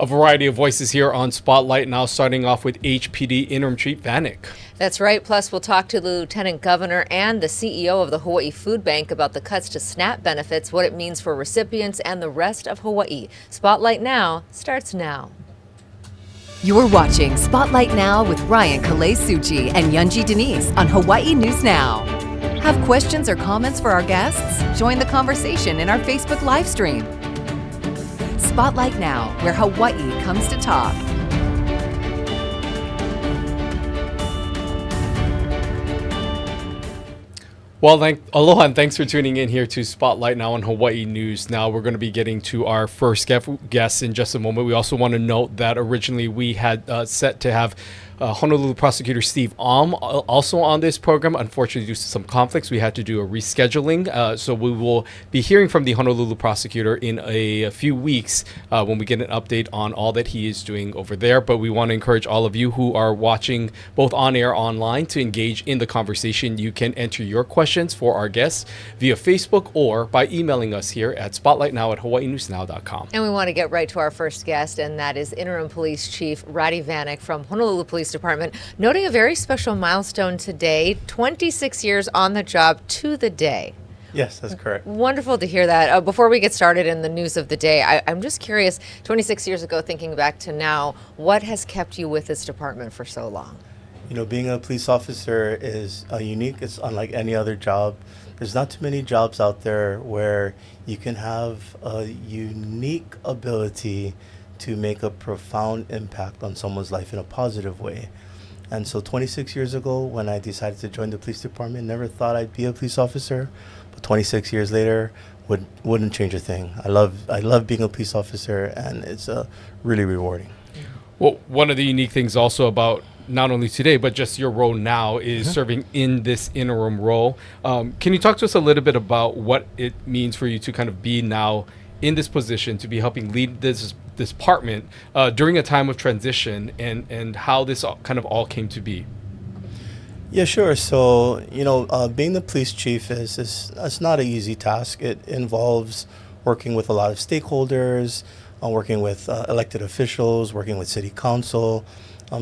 A variety of voices here on Spotlight now, starting off with HPD Interim Chief Vanic. That's right. Plus, we'll talk to the Lieutenant Governor and the CEO of the Hawaii Foodbank about the cuts to SNAP benefits, what it means for recipients and the rest of Hawaii. Spotlight Now starts now. You're watching Spotlight Now with Ryan Kalei-Suchi and Yunji Denise on Hawaii News Now. Have questions or comments for our guests? Join the conversation in our Facebook live stream. Spotlight Now, where Hawaii comes to talk. Well, aloha and thanks for tuning in here to Spotlight Now on Hawaii News Now. We're going to be getting to our first guest in just a moment. We also want to note that originally we had set to have Honolulu Prosecutor Steve also on this program. Unfortunately, due to some conflicts, we had to do a rescheduling. So we will be hearing from the Honolulu Prosecutor in a few weeks when we get an update on all that he is doing over there. But we want to encourage all of you who are watching both on air, online, to engage in the conversation. You can enter your questions for our guests via Facebook or by emailing us here at spotlightnow@hawaiinewsnow.com. And we want to get right to our first guest, and that is Interim Police Chief Rade Vanic from Honolulu Police Department, noting a very special milestone today, 26 years on the job to the day. Yes, that's correct. Wonderful to hear that. Before we get started in the news of the day, I'm just curious, 26 years ago, thinking back to now, what has kept you with this department for so long? You know, being a police officer is unique. It's unlike any other job. There's not too many jobs out there where you can have a unique ability to make a profound impact on someone's life in a positive way. And so 26 years ago, when I decided to join the police department, never thought I'd be a police officer. But 26 years later, wouldn't change a thing. I love being a police officer, and it's really rewarding. Well, one of the unique things also about not only today, but just your role now is serving in this interim role. Can you talk to us a little bit about what it means for you to kind of be now in this position, to be helping lead this department during a time of transition, and how this kind of all came to be? Yeah, sure. So, you know, being the police chief it's not an easy task. It involves working with a lot of stakeholders, working with elected officials, working with city council.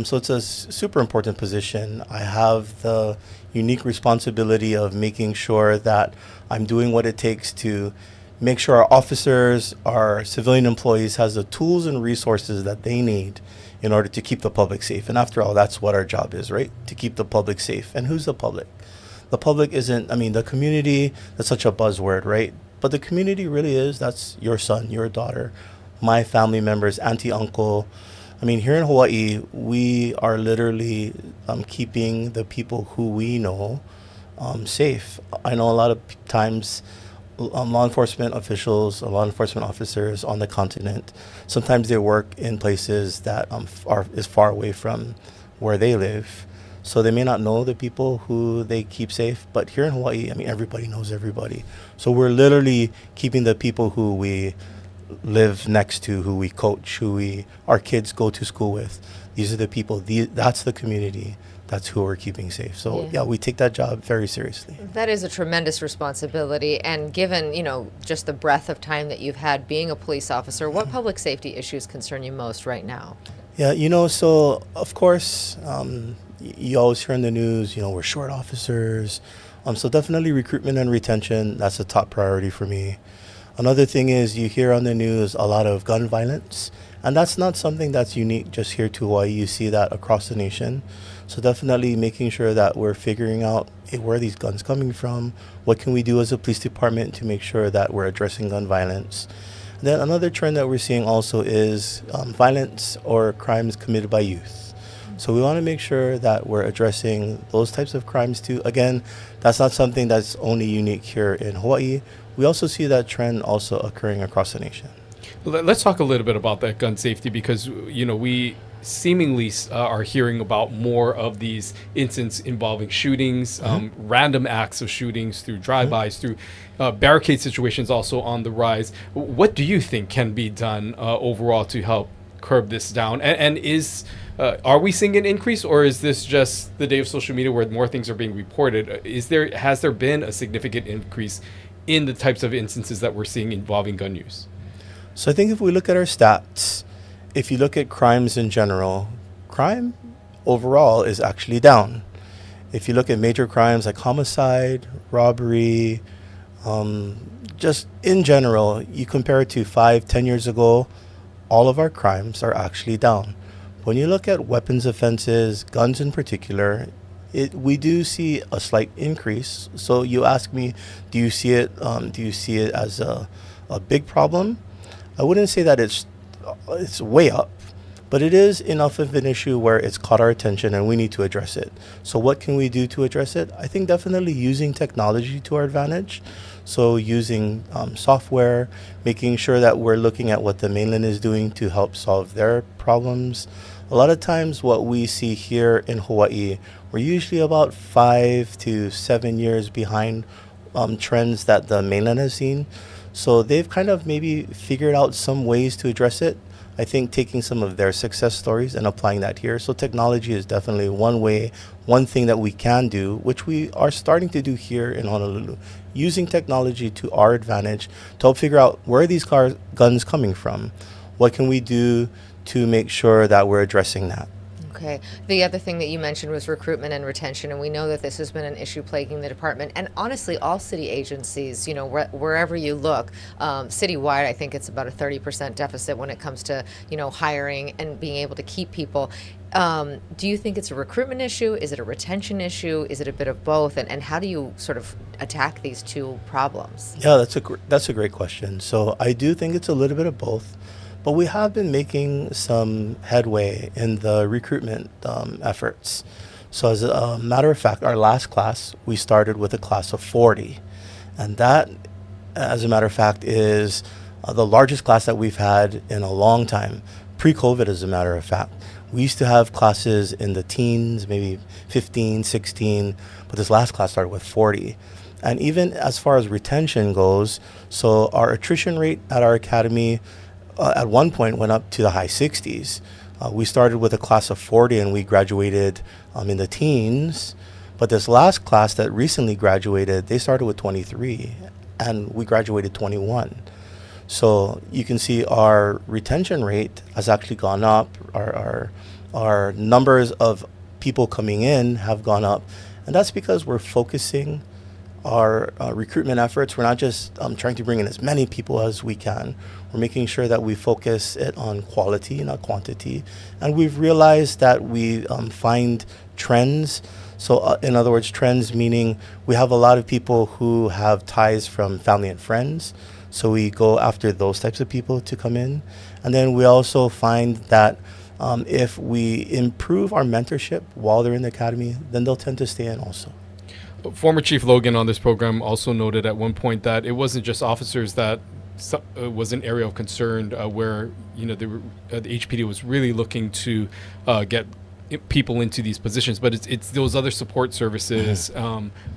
So it's a super important position. I have the unique responsibility of making sure that I'm doing what it takes to make sure our officers, our civilian employees has the tools and resources that they need in order to keep the public safe. And after all, that's what our job is, right? To keep the public safe. And who's the public? The public isn't, the community, that's such a buzzword, right? But the community really is, that's your son, your daughter, my family members, auntie, uncle. Here in Hawaii, we are literally keeping the people who we know safe. I know a lot of times law enforcement officials, law enforcement officers on the continent, sometimes they work in places that is far away from where they live. So they may not know the people who they keep safe. But here in Hawaii, everybody knows everybody. So we're literally keeping the people who we live next to, who we coach, our kids go to school with. These are the people, that's the community. That's who we're keeping safe. So yeah, we take that job very seriously. That is a tremendous responsibility. And given, just the breadth of time that you've had being a police officer, what public safety issues concern you most right now? Yeah, so of course, you always hear in the news, we're short officers. So definitely recruitment and retention, that's a top priority for me. Another thing is you hear on the news a lot of gun violence. And that's not something that's unique just here to Hawaii. You see that across the nation. So definitely making sure that we're figuring out, hey, where are these guns coming from? What can we do as a police department to make sure that we're addressing gun violence? And then another trend that we're seeing also is violence or crimes committed by youth. So we want to make sure that we're addressing those types of crimes too. Again, that's not something that's only unique here in Hawaii. We also see that trend also occurring across the nation. Let's talk a little bit about that gun safety, because we seemingly are hearing about more of these incidents involving shootings, random acts of shootings through drive-bys, through barricade situations also on the rise. What do you think can be done overall to help curb this down? And are we seeing an increase, or is this just the day of social media where more things are being reported? Has there been a significant increase in the types of instances that we're seeing involving gun use? So I think if we look at our stats, if you look at crimes in general, crime overall is actually down. If you look at major crimes like homicide, robbery, just in general, you compare it to 5, 10 years ago, all of our crimes are actually down. When you look at weapons offenses, guns in particular, we do see a slight increase. So you ask me, do you see it as a big problem? I wouldn't say that it's way up, but it is enough of an issue where it's caught our attention and we need to address it. So what can we do to address it? I think definitely using technology to our advantage. So using software, making sure that we're looking at what the mainland is doing to help solve their problems. A lot of times what we see here in Hawaii, we're usually about 5 to 7 years behind trends that the mainland has seen. So they've kind of maybe figured out some ways to address it. I think taking some of their success stories and applying that here. So technology is definitely one thing that we can do, which we are starting to do here in Honolulu, using technology to our advantage to help figure out where are these guns coming from? What can we do to make sure that we're addressing that? Okay. The other thing that you mentioned was recruitment and retention, and we know that this has been an issue plaguing the department, and honestly, all city agencies, wherever you look, citywide, I think it's about a 30% deficit when it comes to, hiring and being able to keep people. Do you think it's a recruitment issue? Is it a retention issue? Is it a bit of both? And how do you sort of attack these two problems? Yeah, that's a great question. So I do think it's a little bit of both. But we have been making some headway in the recruitment efforts. So as a matter of fact, our last class, we started with a class of 40. And that, as a matter of fact, is the largest class that we've had in a long time. Pre-COVID, as a matter of fact. We used to have classes in the teens, maybe 15, 16, but this last class started with 40. And even as far as retention goes, so our attrition rate at our academy at one point went up to the high 60s. We started with a class of 40 and we graduated in the teens. But this last class that recently graduated, they started with 23 and we graduated 21. So you can see our retention rate has actually gone up. Our numbers of people coming in have gone up. And that's because we're focusing our recruitment efforts. We're not just trying to bring in as many people as we can. We're making sure that we focus it on quality, not quantity. And we've realized that we find trends. So in other words, trends meaning we have a lot of people who have ties from family and friends. So we go after those types of people to come in. And then we also find that if we improve our mentorship while they're in the academy, then they'll tend to stay in also. Former Chief Logan on this program also noted at one point that it wasn't just officers that was an area of concern where the HPD was really looking to get people into these positions, but it's those other support services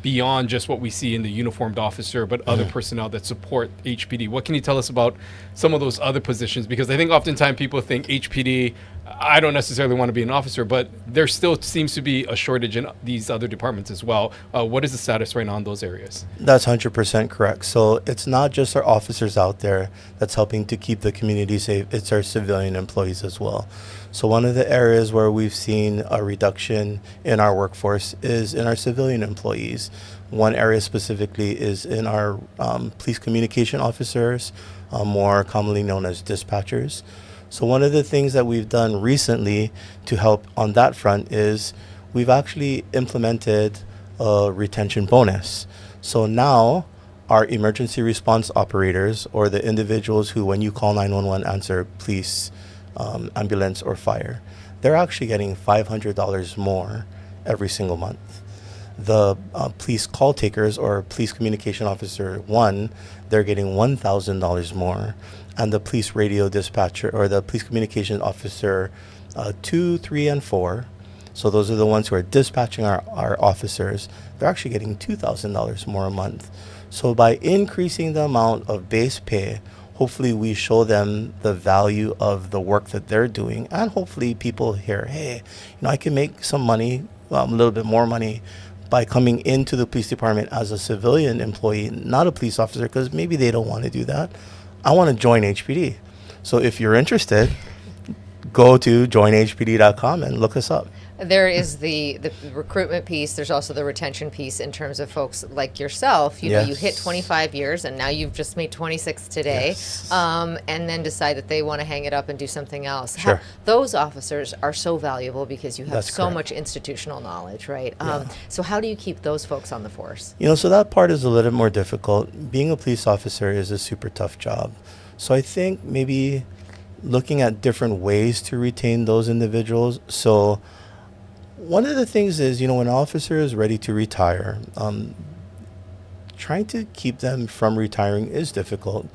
beyond just what we see in the uniformed officer, but other personnel that support HPD. What can you tell us about some of those other positions? Because I think oftentimes people think HPD, I don't necessarily want to be an officer, but there still seems to be a shortage in these other departments as well. What is the status right now in those areas? That's 100% correct. So it's not just our officers out there that's helping to keep the community safe, it's our civilian employees as well. So one of the areas where we've seen a reduction in our workforce is in our civilian employees. One area specifically is in our police communication officers, more commonly known as dispatchers. So one of the things that we've done recently to help on that front is we've actually implemented a retention bonus. So now our emergency response operators, or the individuals who, when you call 911, answer police, ambulance, or fire, they're actually getting $500 more every single month. The police call takers, or police communication officer 1, they're getting $1,000 more. And the police radio dispatcher, or the police communication officer 2, 3, and 4, so those are the ones who are dispatching our officers, they're actually getting $2,000 more a month. So by increasing the amount of base pay, hopefully we show them the value of the work that they're doing, and hopefully people hear, hey, I can make some money, a little bit more money, by coming into the police department as a civilian employee, not a police officer, because maybe they don't want to do that. I want to join HPD. So if you're interested, go to joinhpd.com and look us up. There is the recruitment piece. There's also the retention piece in terms of folks like yourself. You know, you hit 25 years and now you've just made 26 today, and then decide that they want to hang it up and do something else. Sure. Those officers are so valuable because you have That's so correct. much institutional knowledge, right? So how do you keep those folks on the force? You know, so that part is a little more difficult. Being a police officer is a super tough job. So I think maybe looking at different ways to retain those individuals. So one of the things is, you know, when an officer is ready to retire, trying to keep them from retiring is difficult.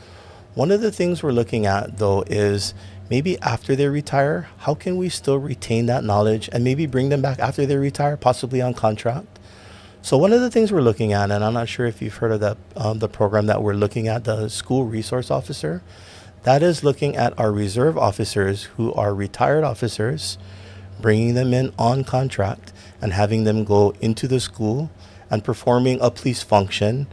One of the things we're looking at, though, is maybe after they retire, how can we still retain that knowledge and maybe bring them back after they retire, possibly on contract? So one of the things we're looking at, and I'm not sure if you've heard of that, the program that we're looking at, the School Resource Officer, that is looking at our reserve officers who are retired officers, bringing them in on contract and having them go into the school and performing a police function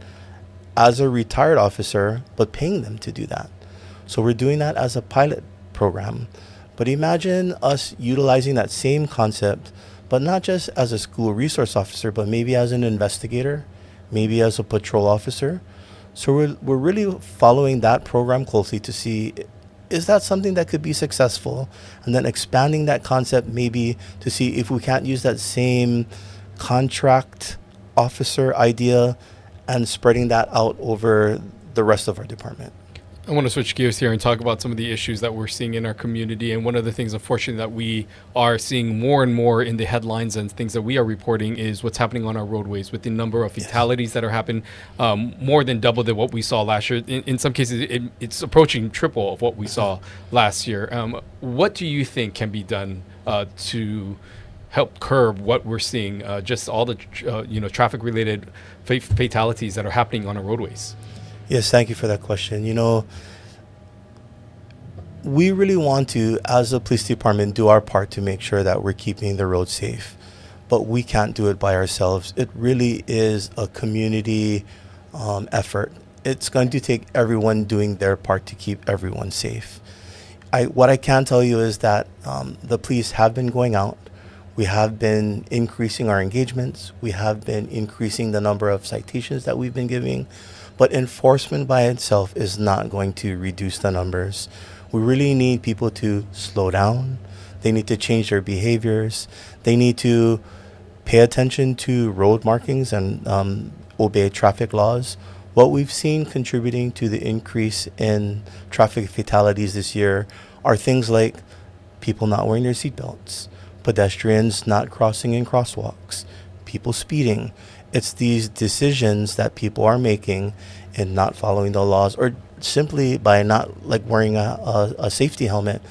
as a retired officer, but paying them to do that. So we're doing that as a pilot program. But imagine us utilizing that same concept, but not just as a school resource officer, but maybe as an investigator, maybe as a patrol officer. So we're really following that program closely to see, is that something that could be successful? And then expanding that concept maybe to see if we can't use that same contract officer idea and spreading that out over the rest of our department. I want to switch gears here and talk about some of the issues that we're seeing in our community. And one of the things, unfortunately, that we are seeing more and more in the headlines and things that we are reporting is what's happening on our roadways with the number of fatalities that are happening, more than double than what we saw last year. In some cases, it's approaching triple of what we saw last year. What do you think can be done to help curb what we're seeing, just all the traffic-related fatalities that are happening on our roadways? Yes, thank you for that question. You know, we really want to, as a police department, do our part to make sure that we're keeping the road safe, but we can't do it by ourselves. It really is a community effort. It's going to take everyone doing their part to keep everyone safe. What I can tell you is that the police have been going out. We have been increasing our engagements. We have been increasing the number of citations that we've been giving. But enforcement by itself is not going to reduce the numbers. We really need people to slow down. They need to change their behaviors. They need to pay attention to road markings and obey traffic laws. What we've seen contributing to the increase in traffic fatalities this year are things like people not wearing their seatbelts, pedestrians not crossing in crosswalks, people speeding. It's these decisions that people are making and not following the laws, or simply by not like wearing a safety helmet.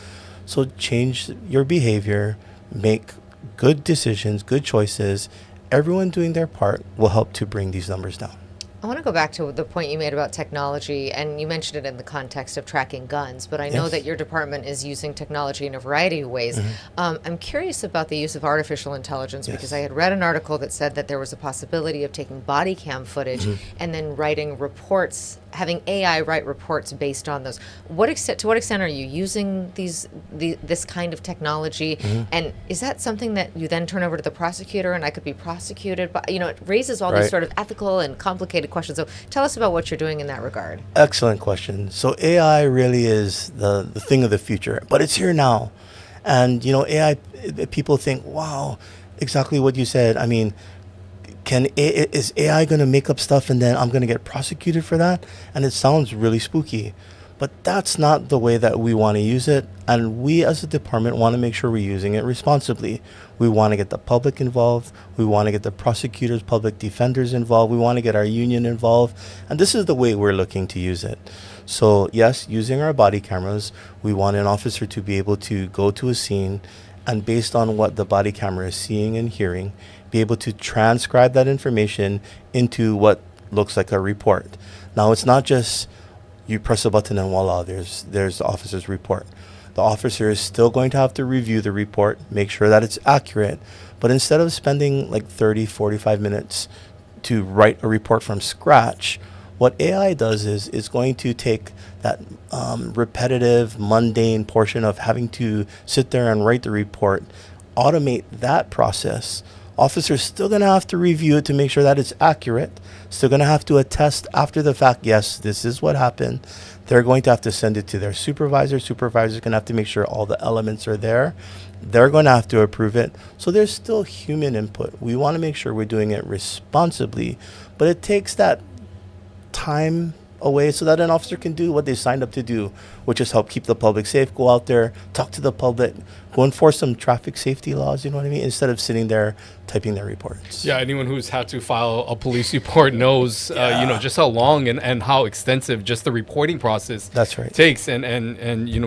So change your behavior, make good decisions, good choices. Everyone doing their part will help to bring these numbers down. I want to go back to the point you made about technology, and you mentioned it in the context of tracking guns, but I know that your department is using technology in a variety of ways. I'm curious about the use of artificial intelligence because I had read an article that said that there was a possibility of taking body cam footage and then writing reports, having AI write reports based on those. To what extent are you using this kind of technology, and is that something that you then turn over to the prosecutor and I could be prosecuted? But it raises all these sort of ethical and complicated questions. So tell us about what you're doing in that regard. Excellent question. So AI really is the thing of the future, but it's here now. And, AI, people think, wow, exactly what you said. I mean, is AI going to make up stuff and then I'm going to get prosecuted for that? And it sounds really spooky. But that's not the way that we want to use it. And we as a department want to make sure we're using it responsibly. We want to get the public involved. We want to get the prosecutors, public defenders involved. We want to get our union involved. And this is the way we're looking to use it. So yes, using our body cameras, we want an officer to be able to go to a scene and based on what the body camera is seeing and hearing, be able to transcribe that information into what looks like a report. Now, it's not just you press a button and voila, there's the officer's report. The officer is still going to have to review the report, make sure that it's accurate. But instead of spending like 30, 45 minutes to write a report from scratch, What AI does is it's going to take that repetitive, mundane portion of having to sit there and write the report, automate that process. Officers still going to have to review it to make sure that it's accurate. Still going to have to attest after the fact, yes, this is what happened. They're going to have to send it to their supervisor. Supervisor's going to have to make sure all the elements are there. They're going to have to approve it. So there's still human input. We want to make sure we're doing it responsibly, but it takes that time away so that an officer can do what they signed up to do, which is help keep the public safe, go out there, talk to the public, go enforce some traffic safety laws, you know what I mean, instead of sitting there typing their reports. Yeah, anyone who's had to file a police report knows, just how long and how extensive just the reporting process That's right. takes. And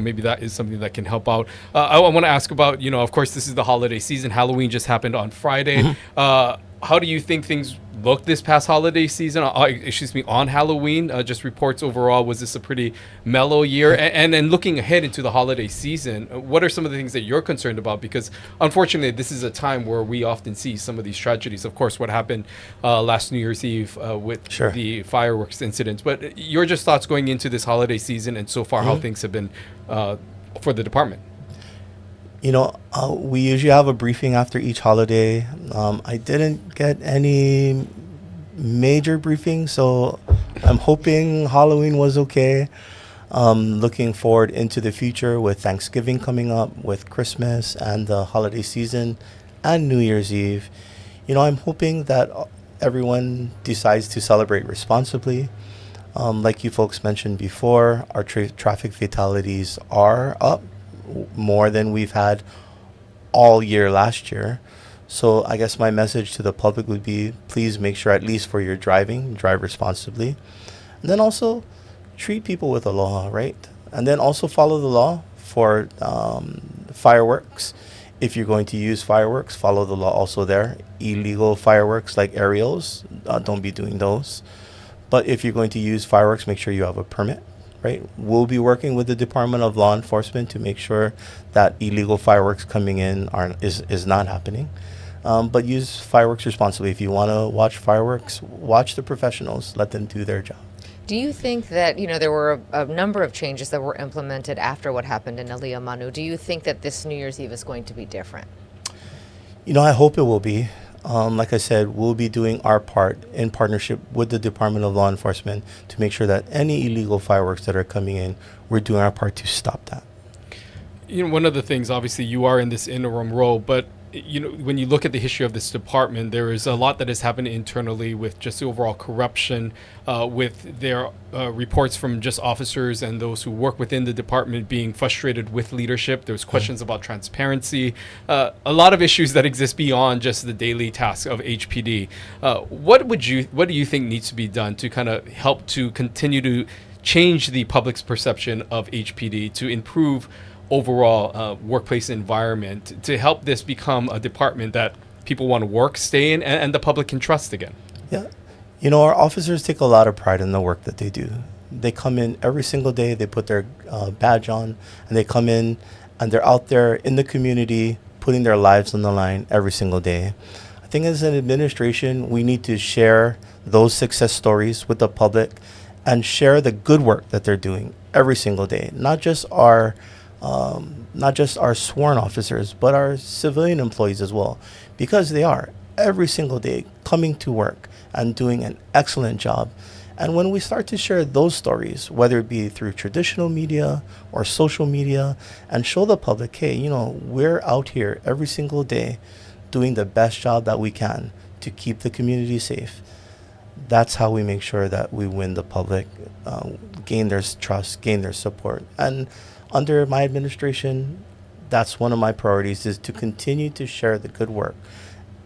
maybe that is something that can help out. I want to ask about, of course, this is the holiday season. Halloween just happened on Friday. How do you think things looked this past holiday season? On Halloween? Just reports overall, was this a pretty mellow year? And then looking ahead into the holiday season, what are some of the things that you're concerned about? Because unfortunately, this is a time where we often see some of these tragedies. Of course, what happened last New Year's Eve with the fireworks incidents. But your just thoughts going into this holiday season and so far how things have been for the department? We usually have a briefing after each holiday. I didn't get any major briefing, so I'm hoping Halloween was okay. Looking forward into the future with Thanksgiving coming up, with Christmas and the holiday season and New Year's Eve. I'm hoping that everyone decides to celebrate responsibly. Like you folks mentioned before, our traffic fatalities are up more than we've had all year last year. So I guess my message to the public would be, please make sure, at least for your driving, drive responsibly. And then also treat people with the law, right? And then also follow the law for fireworks. If you're going to use fireworks, follow the law also there. Illegal fireworks like aerials, don't be doing those. But if you're going to use fireworks, make sure you have a permit. Right, we'll be working with the Department of Law Enforcement to make sure that illegal fireworks coming in is not happening. But use fireworks responsibly. If you want to watch fireworks, watch the professionals. Let them do their job. Do you think that, there were a number of changes that were implemented after what happened in Aliyah Manu? Do you think that this New Year's Eve is going to be different? I hope it will be. Like I said, we'll be doing our part in partnership with the Department of Law Enforcement to make sure that any illegal fireworks that are coming in, we're doing our part to stop that. One of the things, obviously, you are in this interim role, but when you look at the history of this department, there is a lot that has happened internally with just the overall corruption, with their reports from just officers and those who work within the department being frustrated with leadership. There's questions about transparency, a lot of issues that exist beyond just the daily tasks of HPD. What do you think needs to be done to kind of help to continue to change the public's perception of HPD, to improve overall workplace environment, to help this become a department that people want to work, stay in, and the public can trust again? Yeah. Our officers take a lot of pride in the work that they do. They come in every single day, they put their badge on, and they come in and they're out there in the community putting their lives on the line every single day. I think as an administration, we need to share those success stories with the public and share the good work that they're doing every single day, not just our sworn officers, but our civilian employees as well, because they are every single day coming to work and doing an excellent job. And when we start to share those stories, whether it be through traditional media or social media, and show the public, hey, we're out here every single day doing the best job that we can to keep the community safe, that's how we make sure that we win the public, gain their trust, gain their support. And under my administration, that's one of my priorities, is to continue to share the good work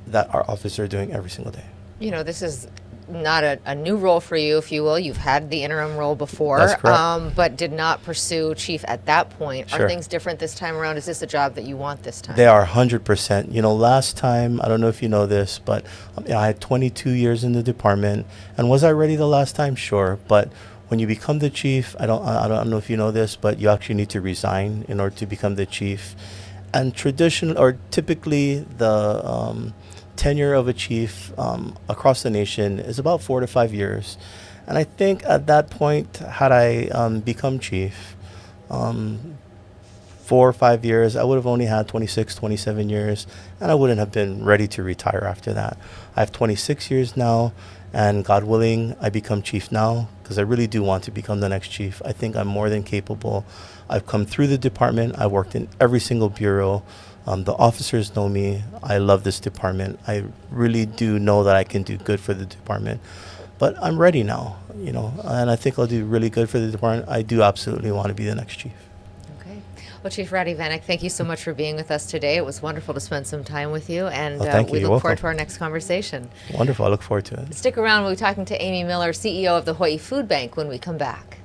that our officers are doing every single day. This is not a new role for you, if you will. You've had the interim role before, That's correct. but did not pursue chief at that point. Sure. Are things different this time around? Is this a job that you want this time? They are 100%. Last time, I don't know if you know this, but I had 22 years in the department. And was I ready the last time? Sure. But when you become the chief, I don't know if you know this, but you actually need to resign in order to become the chief. And typically the tenure of a chief across the nation is about 4 to 5 years. And I think at that point, had I become chief, 4 or 5 years, I would have only had 26, 27 years, and I wouldn't have been ready to retire after that. I have 26 years now, and God willing, I become chief now, because I really do want to become the next chief. I think I'm more than capable. I've come through the department. I worked in every single bureau. The officers know me. I love this department. I really do know that I can do good for the department. But I'm ready now, and I think I'll do really good for the department. I do absolutely want to be the next chief. Okay. Well, Chief Rade Vanic, thank you so much for being with us today. It was wonderful to spend some time with you, and thank you. we You're look forward welcome. to our next conversation. Wonderful. I look forward to it. Stick around. We'll be talking to Amy Miller, CEO of the Hawaii Foodbank, when we come back.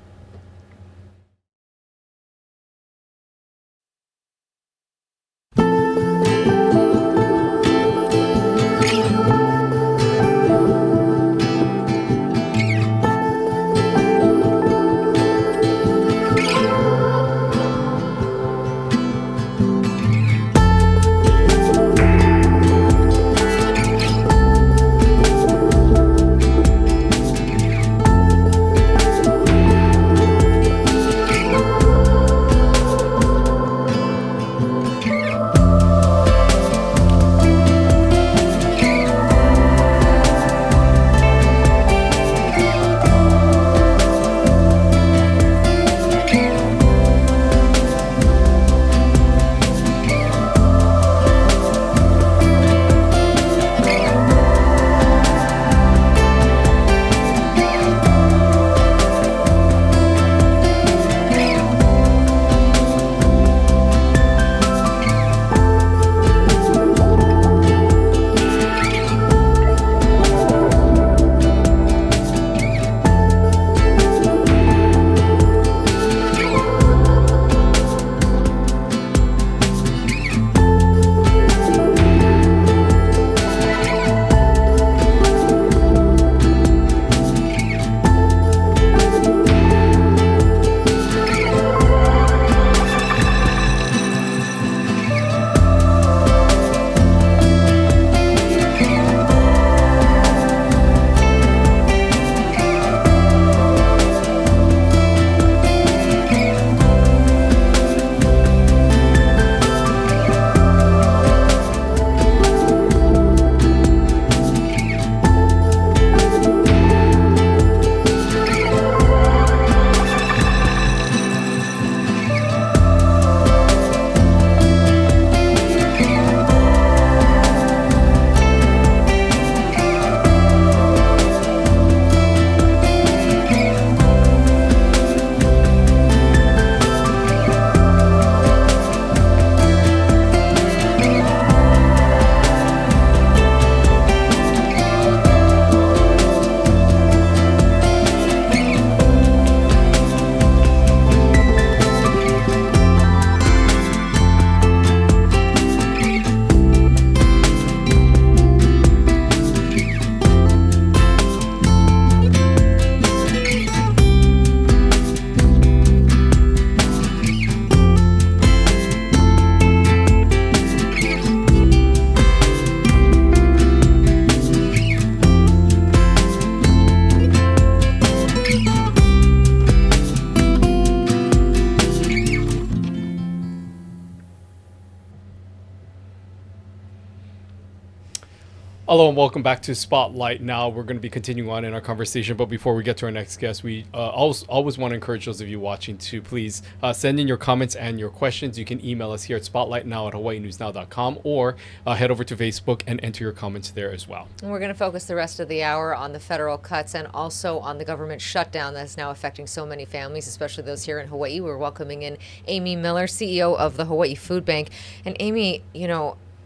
Hello and welcome back to Spotlight. Now we're going to be continuing on in our conversation, but before we get to our next guest, we always want to encourage those of you watching to please send in your comments and your questions. You can email us here at spotlightnow@hawaiinewsnow.com or head over to Facebook and enter your comments there as well. And we're going to focus the rest of the hour on the federal cuts and also on the government shutdown that's now affecting so many families, especially those here in Hawaii. We're welcoming in Amy Miller, CEO of the Hawaii Foodbank. And Amy,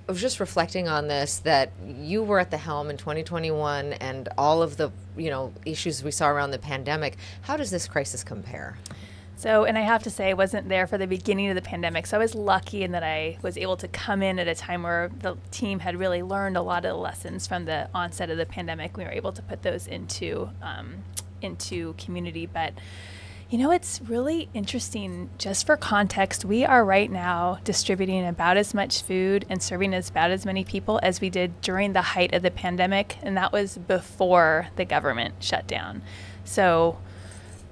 I was just reflecting on this, that you were at the helm in 2021 and all of the, issues we saw around the pandemic. How does this crisis compare? So, and I have to say, I wasn't there for the beginning of the pandemic. So I was lucky in that I was able to come in at a time where the team had really learned a lot of the lessons from the onset of the pandemic. We were able to put those into community. But it's really interesting. Just for context, we are right now distributing about as much food and serving about as many people as we did during the height of the pandemic, and that was before the government shut down. So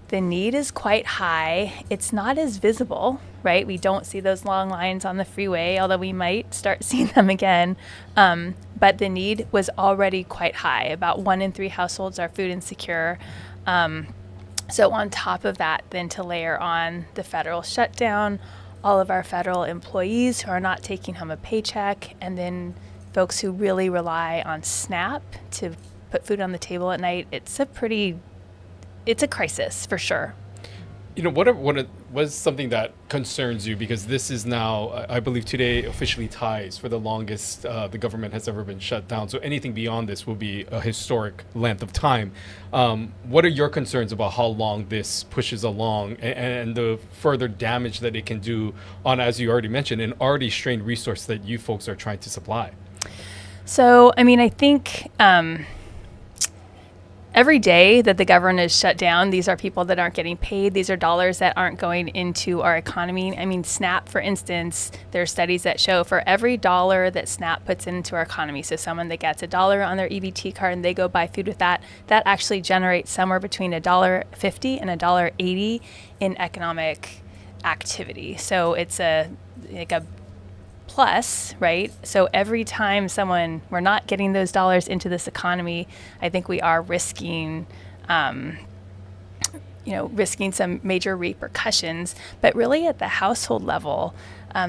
the need is quite high. It's not as visible, right? We don't see those long lines on the freeway, although we might start seeing them again. But the need was already quite high. About 1 in 3 households are food insecure. So on top of that, then to layer on the federal shutdown, all of our federal employees who are not taking home a paycheck, and then folks who really rely on SNAP to put food on the table at night, it's a crisis for sure. What was something that concerns you, because this is now, I believe today officially ties for the longest the government has ever been shut down. So anything beyond this will be a historic length of time. What are your concerns about how long this pushes along and the further damage that it can do on, as you already mentioned, an already strained resource that you folks are trying to supply? So, I think every day that the government is shut down, these are people that aren't getting paid. These are dollars that aren't going into our economy. SNAP, for instance, there are studies that show for every dollar that SNAP puts into our economy, so someone that gets $1 on their EBT card and they go buy food with that actually generates somewhere between $1.50 and $1.80 in economic activity. So it's a plus, right? So every time we're not getting those dollars into this economy, I think we are risking some major repercussions. But really at the household level,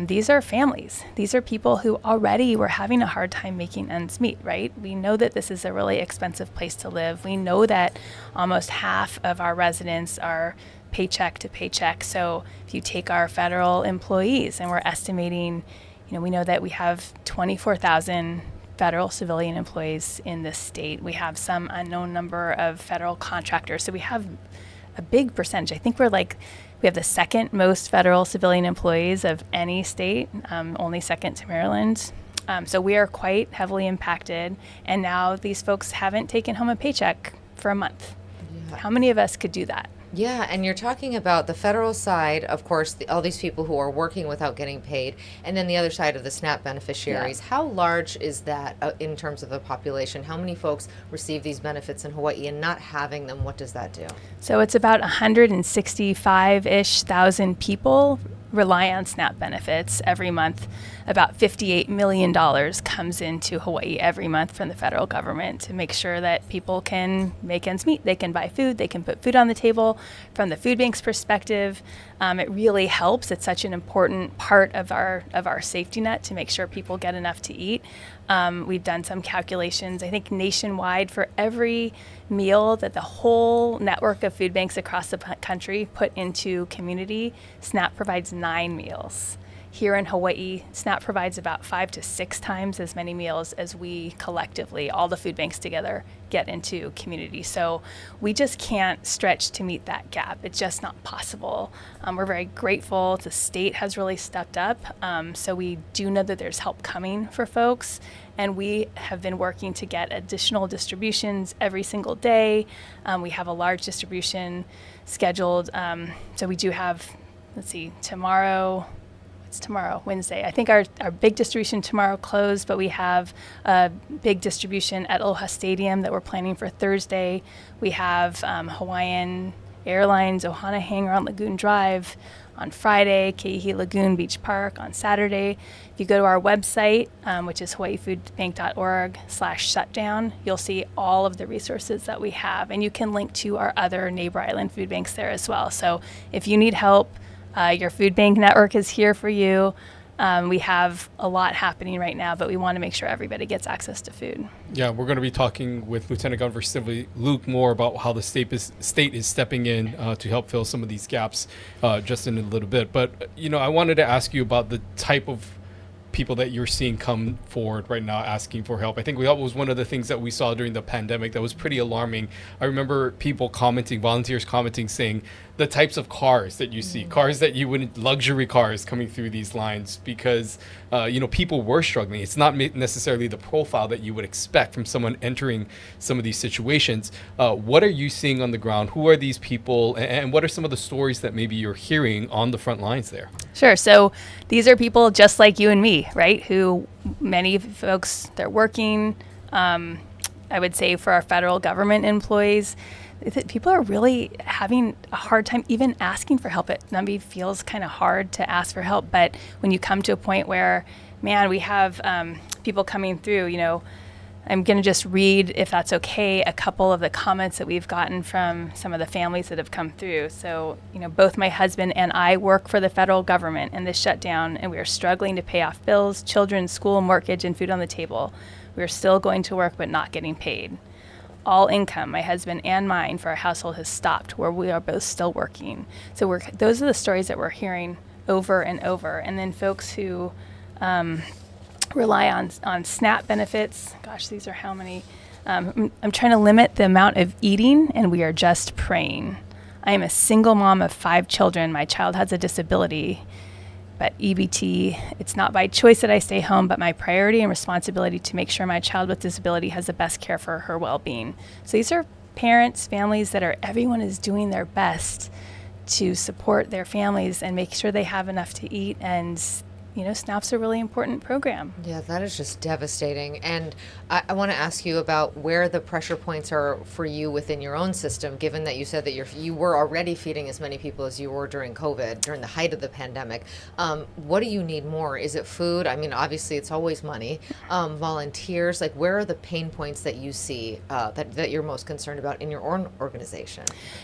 these are families. These are people who already were having a hard time making ends meet, right? We know that this is a really expensive place to live. We know that almost half of our residents are paycheck to paycheck. So if you take our federal employees, and we're estimating, we know that we have 24,000 federal civilian employees in this state. We have some unknown number of federal contractors. So we have a big percentage. I think we have the second most federal civilian employees of any state, only second to Maryland. So we are quite heavily impacted. And now these folks haven't taken home a paycheck for a month. Yeah. How many of us could do that? Yeah, and you're talking about the federal side, of course, all these people who are working without getting paid, and then the other side of the SNAP beneficiaries. Yeah. How large is that in terms of the population? How many folks receive these benefits in Hawaii, and not having them, what does that do? So it's about 165-ish thousand people rely on SNAP benefits every month. About $58 million comes into Hawaii every month from the federal government to make sure that people can make ends meet. They can buy food, they can put food on the table. From the food bank's perspective, it really helps. It's such an important part of our safety net to make sure people get enough to eat. We've done some calculations, I think nationwide, for every meal that the whole network of food banks across the country put into community, SNAP provides 9 meals. Here in Hawaii, SNAP provides about 5 to 6 times as many meals as we collectively, all the food banks together, get into community. So we just can't stretch to meet that gap. It's just not possible. We're very grateful. The state has really stepped up. So we do know that there's help coming for folks. And we have been working to get additional distributions every single day. We have a large distribution scheduled. So we do have, tomorrow, Wednesday. I think our big distribution tomorrow closed, but we have a big distribution at Aloha Stadium that we're planning for Thursday. We have Hawaiian Airlines Ohana Hangar on Lagoon Drive on Friday, Ke'ihi Lagoon Beach Park on Saturday. If you go to our website, which is hawaiifoodbank.org/shutdown, you'll see all of the resources that we have, and you can link to our other neighbor island food banks there as well. So if you need help, your food bank network is here for you. We have a lot happening right now, but we want to make sure everybody gets access to food. Yeah, we're going to be talking with Lieutenant Governor Sylvia Luke more about how the state is stepping in to help fill some of these gaps just in a little bit. But, I wanted to ask you about the type of people that you're seeing come forward right now asking for help. I think that was one of the things that we saw during the pandemic that was pretty alarming. I remember people volunteers commenting, saying the types of cars that you see, cars that you wouldn't, luxury cars coming through these lines, because people were struggling. It's not necessarily the profile that you would expect from someone entering some of these situations. What are you seeing on the ground? Who are these people, and what are some of the stories that maybe you're hearing on the front lines there? Sure. So these are people just like you and me, right? Who many folks, they're working. I would say for our federal government employees, people are really having a hard time even asking for help. It maybe feels kind of hard to ask for help, but when you come to a point where, man, we have people coming through, I'm going to just read, if that's okay, a couple of the comments that we've gotten from some of the families that have come through. So, both my husband and I work for the federal government in this shutdown, and we are struggling to pay off bills, children's school, mortgage, and food on the table. We are still going to work but not getting paid. All income, my husband and mine, for our household has stopped where we are both still working. So those are the stories that we're hearing over and over. And then folks who rely on SNAP benefits. Gosh, these are how many? I'm trying to limit the amount of eating, and we are just praying. I am a single mom of 5 children. My child has a disability, but EBT, it's not by choice that I stay home, but my priority and responsibility to make sure my child with disability has the best care for her well-being. So these are parents, families everyone is doing their best to support their families and make sure they have enough to eat, and SNAP's a really important program. Yeah, that is just devastating. And I want to ask you about where the pressure points are for you within your own system, given that you said that you were already feeding as many people as you were during COVID, during the height of the pandemic. What do you need more? Is it food? I mean, obviously it's always money. Volunteers, like where are the pain points that you see that you're most concerned about in your own organization?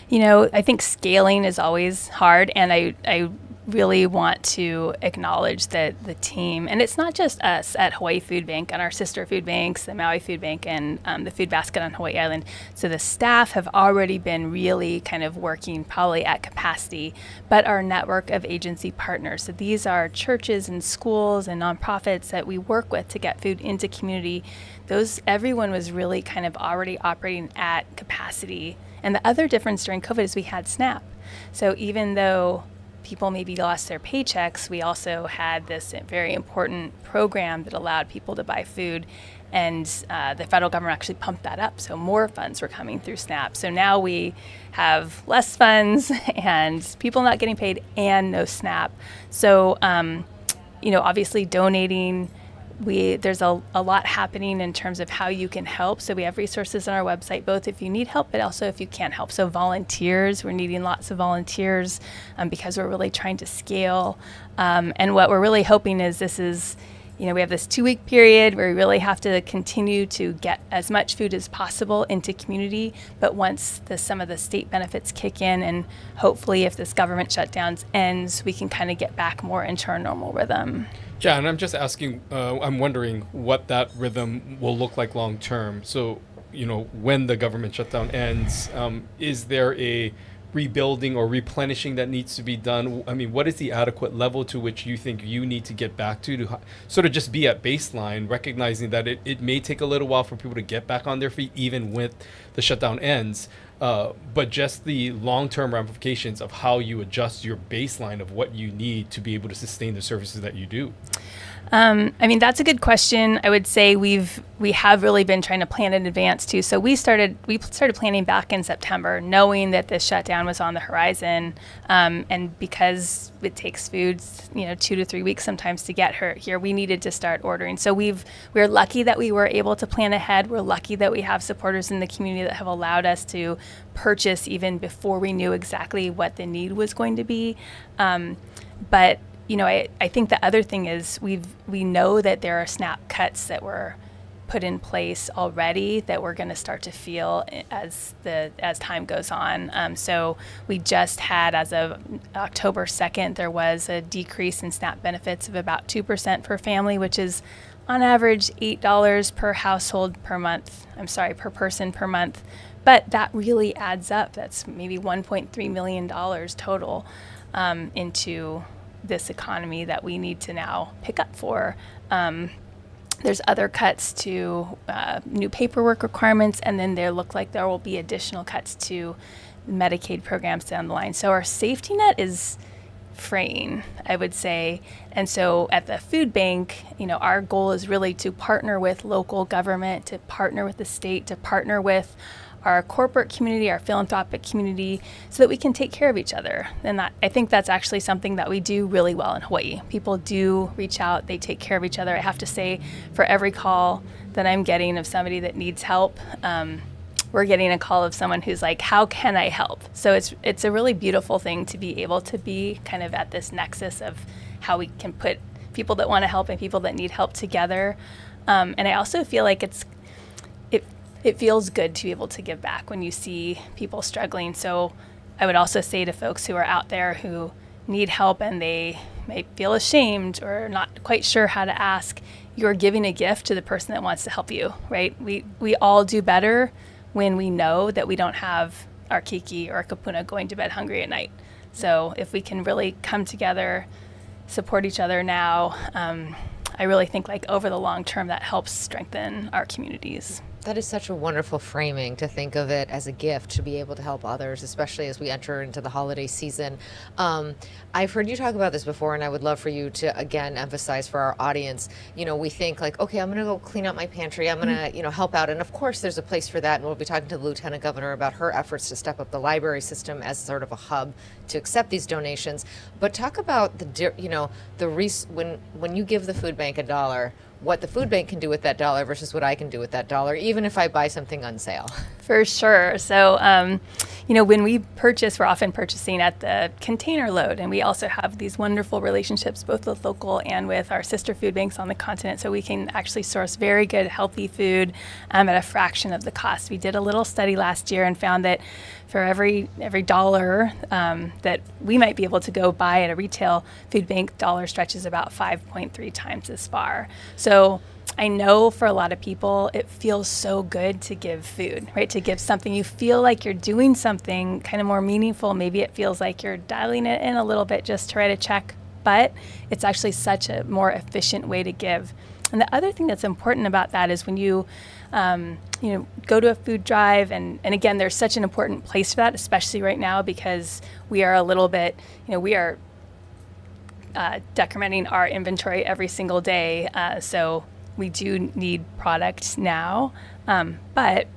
I think scaling is always hard, and I really want to acknowledge that the team, and it's not just us at Hawaii Food Bank and our sister food banks, the Maui Food Bank and the Food Basket on Hawaii Island. So the staff have already been really kind of working probably at capacity, but our network of agency partners. So these are churches and schools and nonprofits that we work with to get food into community. Everyone was really kind of already operating at capacity. And the other difference during COVID is we had SNAP. So even though people maybe lost their paychecks, we also had this very important program that allowed people to buy food, and the federal government actually pumped that up, so more funds were coming through SNAP. So now we have less funds and people not getting paid and no SNAP. So obviously donating, there's a lot happening in terms of how you can help. So we have resources on our website, both if you need help, but also if you can't help. So volunteers, we're needing lots of volunteers because we're really trying to scale. And what we're really hoping is we have this 2-week period where we really have to continue to get as much food as possible into community. But once some of the state benefits kick in, and hopefully if this government shutdown ends, we can kind of get back more into our normal rhythm. Yeah, and I'm just asking, I'm wondering what that rhythm will look like long term. So, when the government shutdown ends, is there a rebuilding or replenishing that needs to be done? I mean, what is the adequate level to which you think you need to get back to sort of just be at baseline, recognizing that it may take a little while for people to get back on their feet, even when the shutdown ends, but just the long-term ramifications of how you adjust your baseline of what you need to be able to sustain the services that you do? That's a good question. I would say we have really been trying to plan in advance too. So we started planning back in September, knowing that this shutdown was on the horizon, and because it takes foods 2 to 3 weeks sometimes to get here, we needed to start ordering. So we're lucky that we were able to plan ahead. We're lucky that we have supporters in the community that have allowed us to purchase even before we knew exactly what the need was going to be. But I think the other thing is we know that there are SNAP cuts that were put in place already that we're going to start to feel as time goes on. So we just had, as of October 2nd, there was a decrease in SNAP benefits of about 2% per family, which is on average $8 per household per month. Per person per month. But that really adds up. That's maybe $1.3 million total into this economy that we need to now pick up for. There's other cuts to new paperwork requirements, and then there will be additional cuts to Medicaid programs down the line. So our safety net is fraying, I would say. And so at the food bank, our goal is really to partner with local government, to partner with the state, to partner with our corporate community, our philanthropic community, so that we can take care of each other. And I think that's actually something that we do really well in Hawaii. People do reach out, they take care of each other. I have to say, for every call that I'm getting of somebody that needs help, we're getting a call of someone who's like, how can I help? So it's a really beautiful thing to be able to be kind of at this nexus of how we can put people that want to help and people that need help together. And I also feel like it feels good to be able to give back when you see people struggling. So I would also say to folks who are out there who need help and they may feel ashamed or not quite sure how to ask, you're giving a gift to the person that wants to help you, right? We all do better when we know that we don't have our Kiki or Kapuna going to bed hungry at night. So if we can really come together, support each other now, I really think like over the long term that helps strengthen our communities. That is such a wonderful framing to think of it as a gift to be able to help others, especially as we enter into the holiday season. I've heard you talk about this before, and I would love for you to, again, emphasize for our audience, we think like, okay, I'm going to go clean out my pantry. I'm going to, help out. And of course, there's a place for that. And we'll be talking to the Lieutenant Governor about her efforts to step up the library system as sort of a hub to accept these donations. But talk about when you give the food bank $1, what the food bank can do with that $1 versus what I can do with that $1, even if I buy something on sale. For sure. So, when we purchase, we're often purchasing at the container load, and we also have these wonderful relationships both with local and with our sister food banks on the continent, so we can actually source very good, healthy food at a fraction of the cost. We did a little study last year and found that for every dollar that we might be able to go buy at a retail food bank, dollar stretches about 5.3 times as far. So I know for a lot of people, it feels so good to give food, right? To give something, you feel like you're doing something kind of more meaningful. Maybe it feels like you're dialing it in a little bit just to write a check, but it's actually such a more efficient way to give. And the other thing that's important about that is when you go to a food drive, and again, there's such an important place for that, especially right now because we are a little bit, we are decrementing our inventory every single day. So we do need product now, but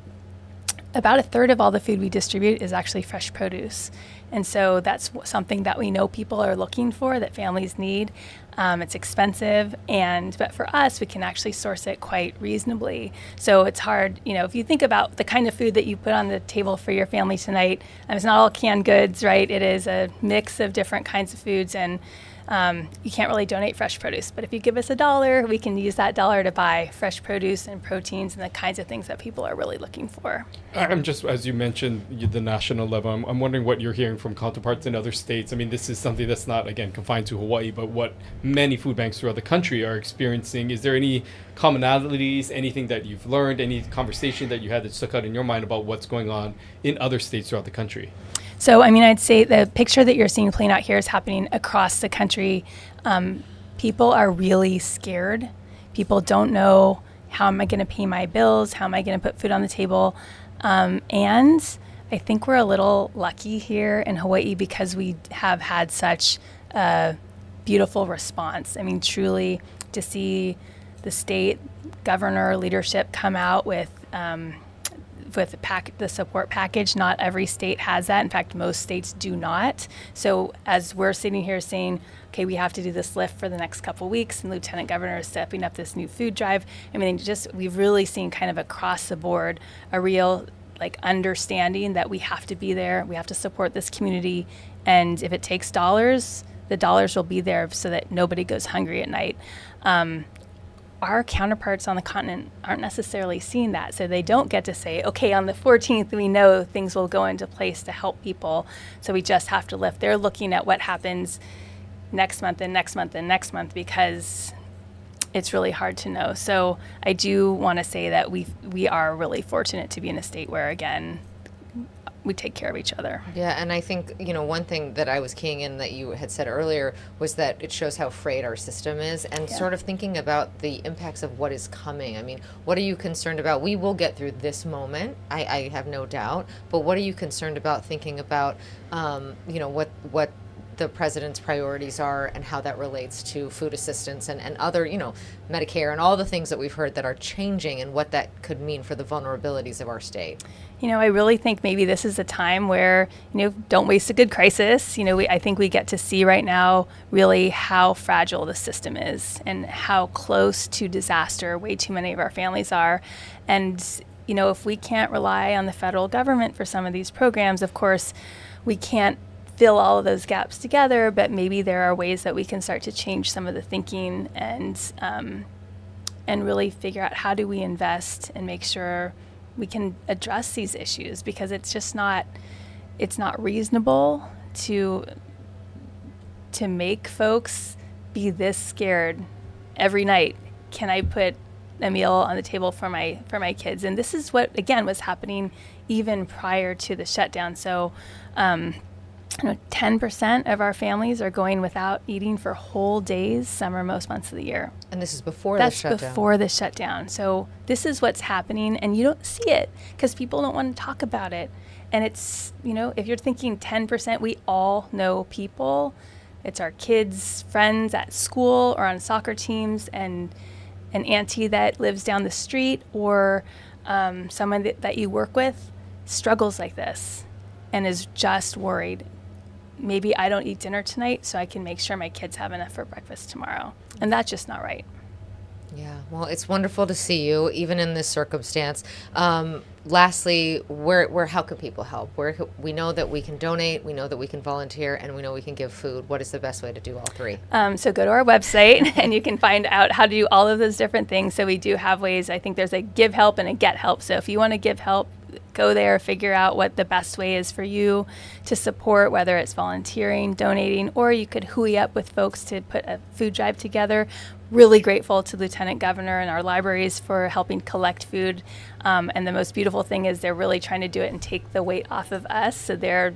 about a third of all the food we distribute is actually fresh produce. And so that's something that we know people are looking for, that families need. It's expensive, but for us, we can actually source it quite reasonably. So it's hard, if you think about the kind of food that you put on the table for your family tonight, it's not all canned goods, right? It is a mix of different kinds of foods, and you can't really donate fresh produce. But if you give us $1, we can use that $1 to buy fresh produce and proteins and the kinds of things that people are really looking for. I'm just, as you mentioned, the national level, I'm wondering what you're hearing from counterparts in other states. I mean, this is something that's not, again, confined to Hawaii, but what many food banks throughout the country are experiencing. Is there any commonalities, anything that you've learned, any conversation that you had that stuck out in your mind about what's going on in other states throughout the country? So, I'd say the picture that you're seeing playing out here is happening across the country. People are really scared. People don't know, how am I going to pay my bills? How am I going to put food on the table? And I think we're a little lucky here in Hawaii because we have had such a beautiful response. Truly to see the state governor leadership come out with the support package. Not every state has that. In fact, most states do not. So as we're sitting here saying, okay, we have to do this lift for the next couple of weeks, and Lieutenant Governor is stepping up this new food drive. We've really seen kind of across the board a real understanding that we have to be there. We have to support this community. And if it takes dollars, the dollars will be there so that nobody goes hungry at night. Our counterparts on the continent aren't necessarily seeing that. So they don't get to say, okay, on the 14th, we know things will go into place to help people. So we just have to lift. They're looking at what happens next month and next month and next month because it's really hard to know. So I do want to say that we are really fortunate to be in a state where, again, we take care of each other. Yeah, and I think, one thing that I was keying in that you had said earlier was that it shows how frayed our system is, and sort of thinking about the impacts of what is coming. What are you concerned about? We will get through this moment, I have no doubt, but what are you concerned about thinking about, what the president's priorities are and how that relates to food assistance and other, Medicare and all the things that we've heard that are changing and what that could mean for the vulnerabilities of our state? I really think maybe this is a time where, don't waste a good crisis. I think we get to see right now really how fragile the system is and how close to disaster way too many of our families are. And if we can't rely on the federal government for some of these programs, of course, we can't fill all of those gaps together, but maybe there are ways that we can start to change some of the thinking and really figure out how do we invest and make sure we can address these issues, because it's not reasonable to make folks be this scared every night. Can I put a meal on the table for my kids? And this is what, again, was happening even prior to the shutdown. So 10% of our families are going without eating for whole days, some or most months of the year. And this is before the shutdown. That's before the shutdown. So this is what's happening, and you don't see it because people don't want to talk about it. And it's, if you're thinking 10%, we all know people. It's our kids, friends at school or on soccer teams, and an auntie that lives down the street, or someone that you work with struggles like this and is just worried. Maybe I don't eat dinner tonight so I can make sure my kids have enough for breakfast tomorrow. And that's just not right. Yeah, well, it's wonderful to see you, even in this circumstance. Lastly, how can people help? We know that we can donate, we know that we can volunteer, and we know we can give food. What is the best way to do all three? So go to our website, and you can find out how to do all of those different things. So we do have ways. I think there's a give help and a get help. So if you want to give help, go there, figure out what the best way is for you to support, whether it's volunteering, donating, or you could hooey up with folks to put a food drive together. Really grateful to Lieutenant Governor and our libraries for helping collect food. And the most beautiful thing is they're really trying to do it and take the weight off of us. So they're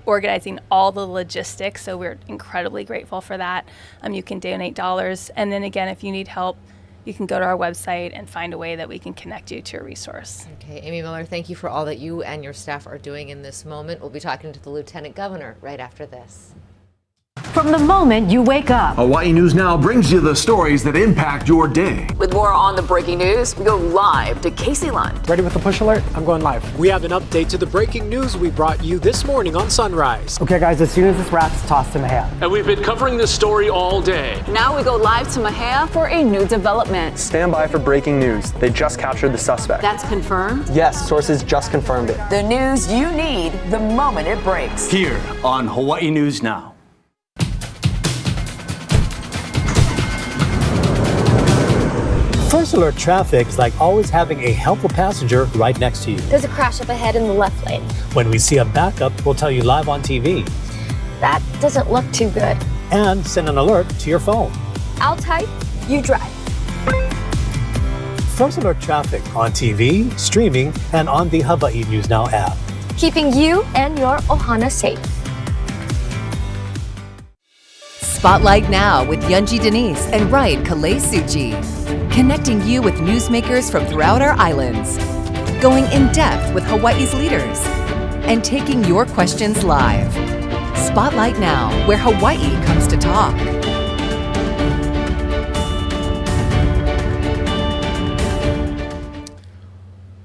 organizing all the logistics. So we're incredibly grateful for that. You can donate dollars. And then again, if you need help, you can go to our website and find a way that we can connect you to a resource. Okay, Amy Miller, thank you for all that you and your staff are doing in this moment. We'll be talking to the Lieutenant Governor right after this. From the moment you wake up. Hawaii News Now brings you the stories that impact your day. With more on the breaking news, we go live to Casey Lund. Ready with the push alert? I'm going live. We have an update to the breaking news we brought you this morning on Sunrise. Okay, guys, as soon as this wraps, toss to Mahia. And we've been covering this story all day. Now we go live to Mahia for a new development. Stand by for breaking news. They just captured the suspect. That's confirmed? Yes, sources just confirmed it. The news you need the moment it breaks. Here on Hawaii News Now. First alert traffic is like always having a helpful passenger right next to you. There's a crash up ahead in the left lane. When we see a backup, we'll tell you live on TV. That doesn't look too good. And send an alert to your phone. I'll type, you drive. First alert traffic on TV, streaming, and on the Hawaii News Now app. Keeping you and your ohana safe. Spotlight Now with Yunji Denise and Ryan Kalei-Suji. Connecting you with newsmakers from throughout our islands. Going in depth with Hawaii's leaders. And taking your questions live. Spotlight Now, where Hawaii comes to talk.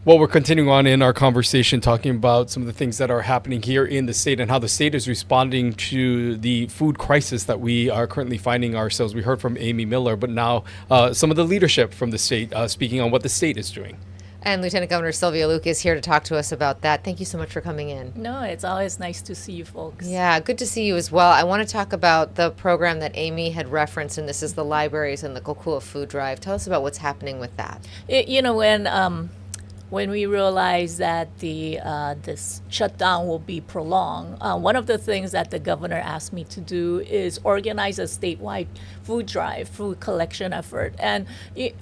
Well, we're continuing on in our conversation talking about some of the things that are happening here in the state and how the state is responding to the food crisis that we are currently finding ourselves. We heard from Amy Miller, but now some of the leadership from the state speaking on what the state is doing. And Lieutenant Governor Sylvia Luke is here to talk to us about that. Thank you so much for coming in. No, it's always nice to see you folks. Yeah, good to see you as well. I want to talk about the program that Amy had referenced, and this is the libraries and the Kokua Food Drive. Tell us about what's happening with that. When we realized that this shutdown will be prolonged, one of the things that the governor asked me to do is organize a statewide food drive, food collection effort. And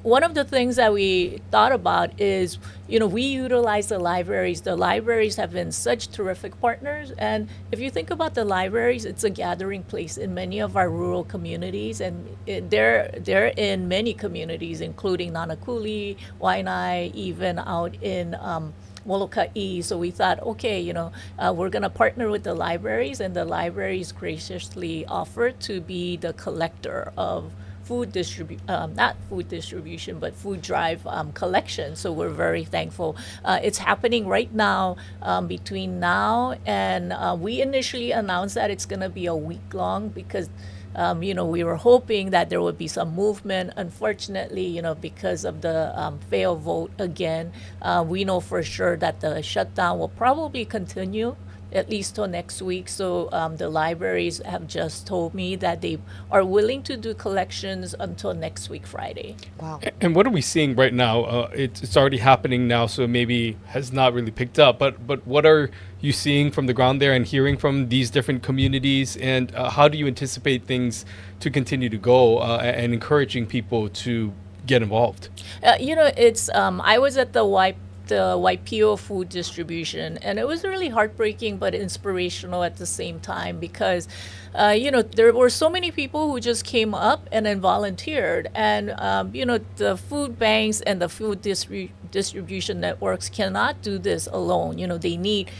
one of the things that we thought about is, we utilize the libraries. The libraries have been such terrific partners. And if you think about the libraries, it's a gathering place in many of our rural communities. And they're in many communities, including Nanakuli, Waianae, even out in Molokai. So we thought, okay, we're going to partner with the libraries, and the libraries graciously offered to be the collector of not food distribution, but food drive collection. So we're very thankful. It's happening right now between now and we initially announced that it's going to be a week long because we were hoping that there would be some movement. Unfortunately, because of the failed vote again, we know for sure that the shutdown will probably continue at least till next week. So the libraries have just told me that they are willing to do collections until next week, Friday. Wow. And what are we seeing right now? It's already happening now, so maybe has not really picked up. But what are you seeing from the ground there and hearing from these different communities? And how do you anticipate things to continue to go and encouraging people to get involved? It's I was at the YPO food distribution, and it was really heartbreaking but inspirational at the same time because there were so many people who just came up and then volunteered, and the food banks and the food distribution networks cannot do this alone. They need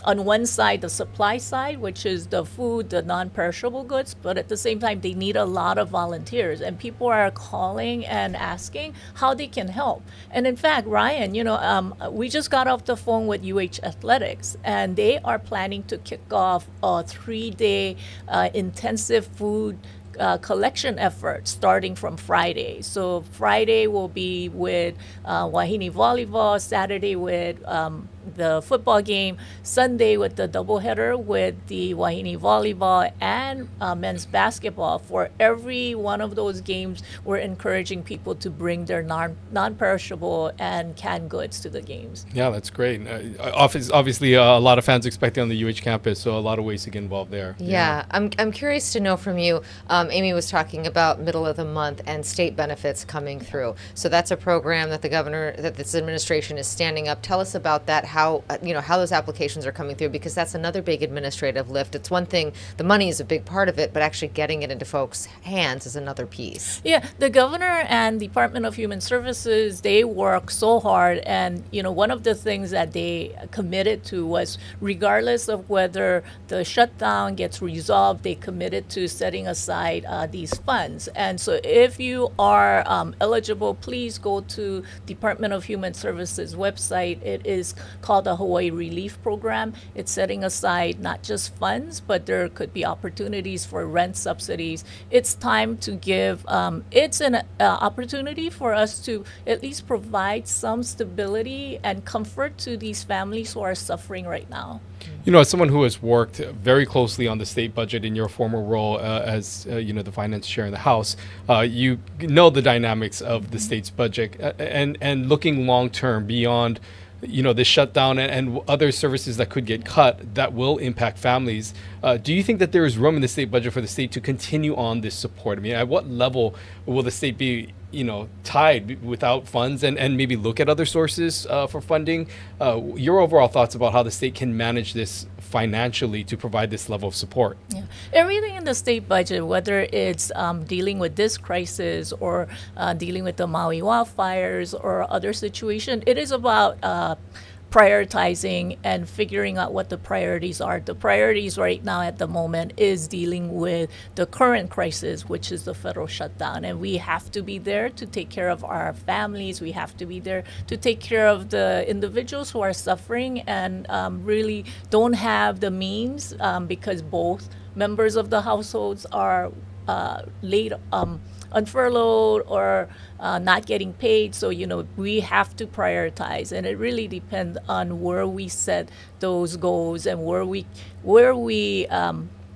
on one side, the supply side, which is the food, the non-perishable goods, but at the same time, they need a lot of volunteers, and people are calling and asking how they can help. And in fact, Ryan, we just got off the phone with UH Athletics, and they are planning to kick off a 3-day intensive food collection effort starting from Friday. So Friday will be with Wahine Volleyball, Saturday with the football game, Sunday with the doubleheader with the Wahine Volleyball and men's basketball. For every one of those games, we're encouraging people to bring their non-perishable and canned goods to the games. Yeah, that's great. Obviously, a lot of fans expecting on the UH campus, so a lot of ways to get involved there. Yeah. I'm curious to know from you. Amy was talking about middle of the month and state benefits coming through. So that's a program that that this administration is standing up. Tell us about that. How those applications are coming through, because that's another big administrative lift. It's one thing, the money is a big part of it, but actually getting it into folks' hands is another piece. Yeah, the governor and Department of Human Services, they work so hard, and one of the things that they committed to was, regardless of whether the shutdown gets resolved, they committed to setting aside these funds. And so if you are eligible, please go to Department of Human Services website. It is called the Hawaii Relief Program. It's setting aside not just funds, but there could be opportunities for rent subsidies. It's time to give, it's an opportunity for us to at least provide some stability and comfort to these families who are suffering right now. As someone who has worked very closely on the state budget in your former role as the finance chair in the House, you know the dynamics of the state's budget and looking long term beyond this shutdown and other services that could get cut that will impact families. Do you think that there is room in the state budget for the state to continue on this support? I mean, at what level will the state be, tied without funds and maybe look at other sources for funding? Your overall thoughts about how the state can manage this financially to provide this level of support? Yeah, everything in the state budget, whether it's dealing with this crisis or dealing with the Maui wildfires or other situation, it is about prioritizing and figuring out what the priorities are. The priorities right now at the moment is dealing with the current crisis, which is the federal shutdown. And we have to be there to take care of our families. We have to be there to take care of the individuals who are suffering and really don't have the means because both members of the households are laid on furlough or not getting paid. So, we have to prioritize, and it really depends on where we set those goals and where we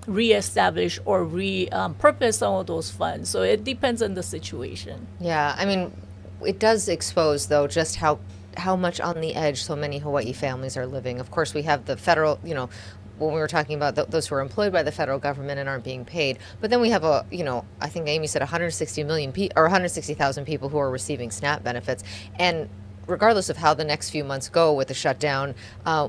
reestablish or repurpose some of those funds. So it depends on the situation. Yeah, I mean, it does expose, though, just how much on the edge so many Hawaii families are living. Of course, we have the federal, when we were talking about those who are employed by the federal government and aren't being paid. But then we have I think Amy said 160,000 people who are receiving SNAP benefits. And regardless of how the next few months go with the shutdown,